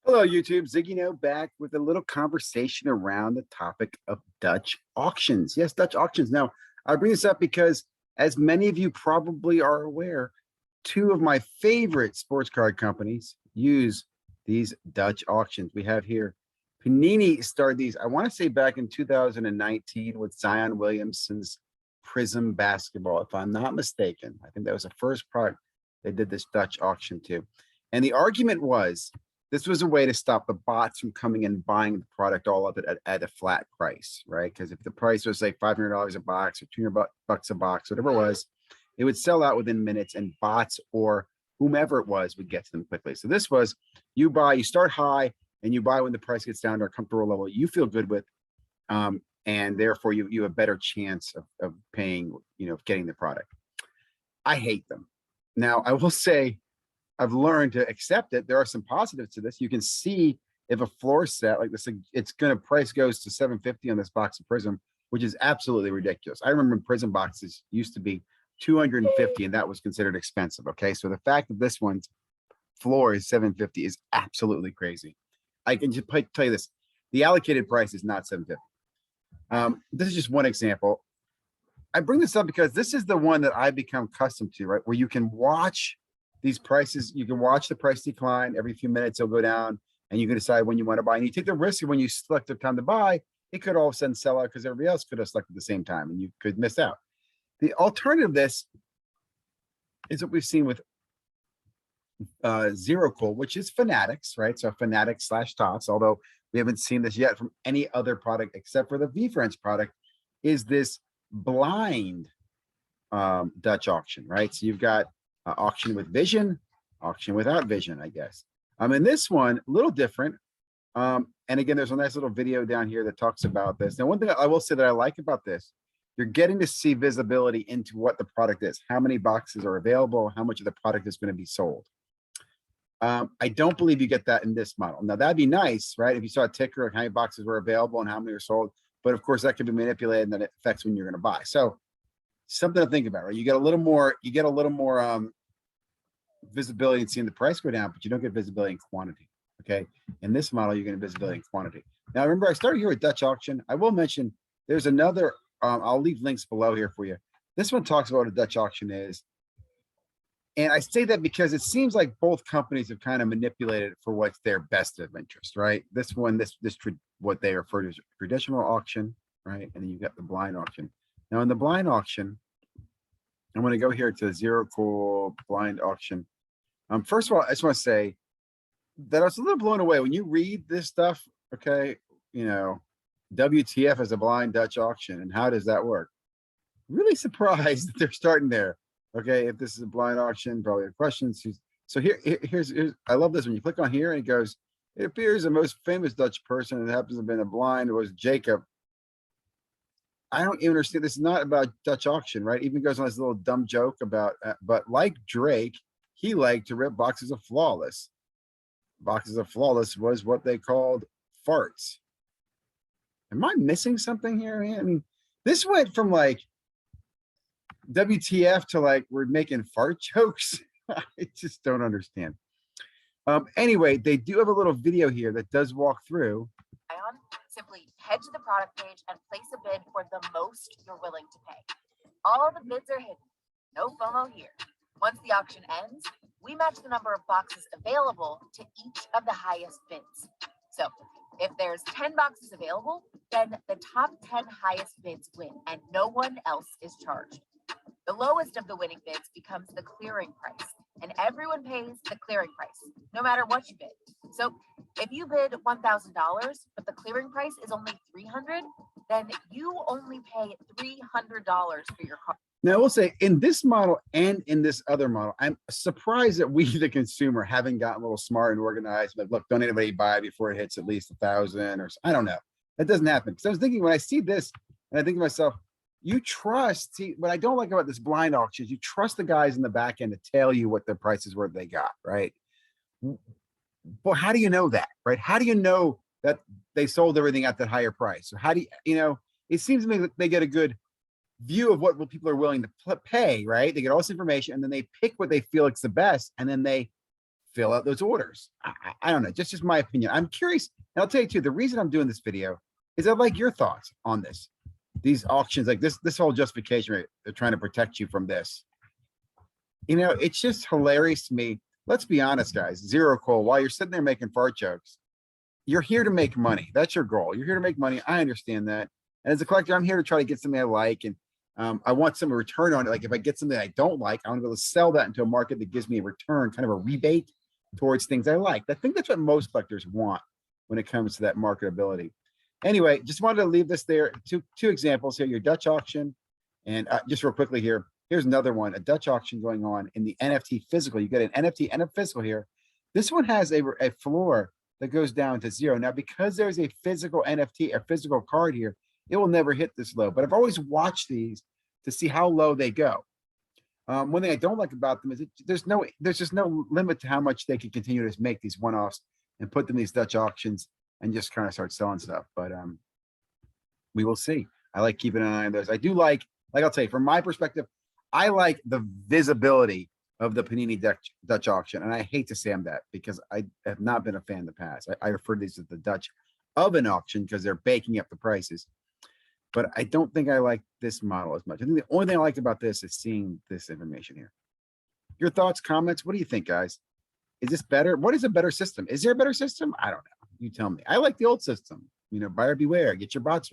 Hello, YouTube. ZiggyNo back with a little conversation around the topic of Dutch auctions. Yes, Dutch auctions. Now, I bring this up because, as many of you probably are aware, two of my favorite sports card companies use these Dutch auctions. We have here Panini started these, I want to say back in 2019 with Zion Williamson's Prism basketball, if I'm not mistaken. I think that was the first product they did this Dutch auction to. And the argument was, this was a way to stop the bots from coming and buying the product all of it at a flat price, right? Because if the price was like $500 a box or $200 a box, whatever it was, it would sell out within minutes, and bots or whomever it was would get to them quickly. So this was, you start high and you buy when the price gets down to a comfortable level you feel good with, and therefore you have a better chance of paying, getting the product. I hate them. Now, I will say, I've learned to accept it. There are some positives to this. You can see if a floor set like this, price goes to $750 on this box of Prism, which is absolutely ridiculous. I remember Prism boxes used to be $250 and that was considered expensive. Okay, so the fact that this one's floor is $750 is absolutely crazy. I can just tell you this: the allocated price is not $750. This is just one example. I bring this up because this is the one that I've become accustomed to, right? Where you can watch these prices, you can watch the price decline every few minutes, it'll go down, and you can decide when you want to buy. And you take the risk of when you select the time to buy, it could all of a sudden sell out because everybody else could have selected at the same time and you could miss out. The alternative to this is what we've seen with Zerocool, which is Fanatics, right? So Fanatics / Tots, although we haven't seen this yet from any other product except for the VFriends product, is this blind Dutch auction, right? So you've got auction with vision, auction without vision, I guess. And this one, a little different. And again, there's a nice little video down here that talks about this. Now, one thing I will say that I like about this, you're getting to see visibility into what the product is, how many boxes are available, how much of the product is going to be sold. I don't believe you get that in this model. Now, that'd be nice, right? If you saw a ticker of how many boxes were available and how many are sold, but of course that can be manipulated and then it affects when you're going to buy. So something to think about, right? You get a little more, visibility and seeing the price go down, but you don't get visibility in quantity. Okay. In this model, you're getting visibility in quantity. Now, remember, I started here with Dutch auction. I will mention there's another, I'll leave links below here for you. This one talks about what a Dutch auction is. And I say that because it seems like both companies have kind of manipulated it for what's their best of interest, right? This one, what they refer to as traditional auction, right? And then you've got the blind auction. Now, in the blind auction, I'm going to go here to Zerocool blind auction. First of all, I just want to say that I was a little blown away when you read this stuff. Okay, WTF is a blind Dutch auction, and how does that work? Really surprised that they're starting there. Okay, if this is a blind auction, probably have questions. So here's I love this when you click on here and it goes, it appears the most famous Dutch person that happens to have been a blind was Jacob. I don't even understand. This is not about Dutch auction, right? Even goes on this little dumb joke about, but like Drake, he liked to rip boxes of Flawless. Boxes of Flawless was what they called farts. Am I missing something here? I mean, this went from like WTF to like we're making fart jokes. I just don't understand. Anyway, they do have a little video here that does walk through. Simply head to the product page and place a bid for the most you're willing to pay. All the bids are hidden. No FOMO here. Once the auction ends, we match the number of boxes available to each of the highest bids. So if there's 10 boxes available, then the top 10 highest bids win and no one else is charged. The lowest of the winning bids becomes the clearing price, and everyone pays the clearing price, no matter what you bid. So if you bid $1,000, but the clearing price is only $300, then you only pay $300 for your car. Now, I will say in this model and in this other model, I'm surprised that we, the consumer, haven't gotten a little smart and organized. But look, don't anybody buy before it hits at least 1,000 or I don't know. That doesn't happen. Because I was thinking when I see this, and I think to myself, you trust, see, what I don't like about this blind auction is you trust the guys in the back end to tell you what their prices were they got, right? Well, how do you know that, right? How do you know that they sold everything at that higher price? So how do you, it seems to me that they get a good view of what people are willing to pay, right? They get all this information and then they pick what they feel is the best and then they fill out those orders. I don't know, just my opinion. I'm curious. And I'll tell you too, the reason I'm doing this video is I'd like your thoughts on this. These auctions, like this whole justification, right? They're trying to protect you from this. You know, it's just hilarious to me. Let's be honest, guys. Zerocool, while you're sitting there making fart jokes, you're here to make money. That's your goal. You're here to make money. I understand that. And as a collector, I'm here to try to get something I like. And I want some return on it. Like if I get something I don't like, I want to be able to sell that into a market that gives me a return, kind of a rebate towards things I like. I think that's what most collectors want when it comes to that marketability. Anyway, just wanted to leave this there. Two examples here, your Dutch auction. And just real quickly here, here's another one, a Dutch auction going on in the NFT physical. You get an NFT and a physical here. This one has a floor that goes down to 0. Now, because there's a physical NFT, a physical card here, it will never hit this low. But I've always watched these to see how low they go. One thing I don't like about them is there's just no limit to how much they can continue to make these one-offs and put them in these Dutch auctions and just kind of start selling stuff. But we will see. I like keeping an eye on those. I do like I'll tell you, from my perspective, I like the visibility of the Panini Dutch auction. And I hate to say that because I have not been a fan in the past. I refer to these as the Dutch oven auction because they're baking up the prices. But I don't think I like this model as much. I think the only thing I liked about this is seeing this information here. Your thoughts, comments, what do you think, guys? Is this better? What is a better system? Is there a better system? I don't know. You tell me. I like the old system. You know, buyer beware, get your bots ready.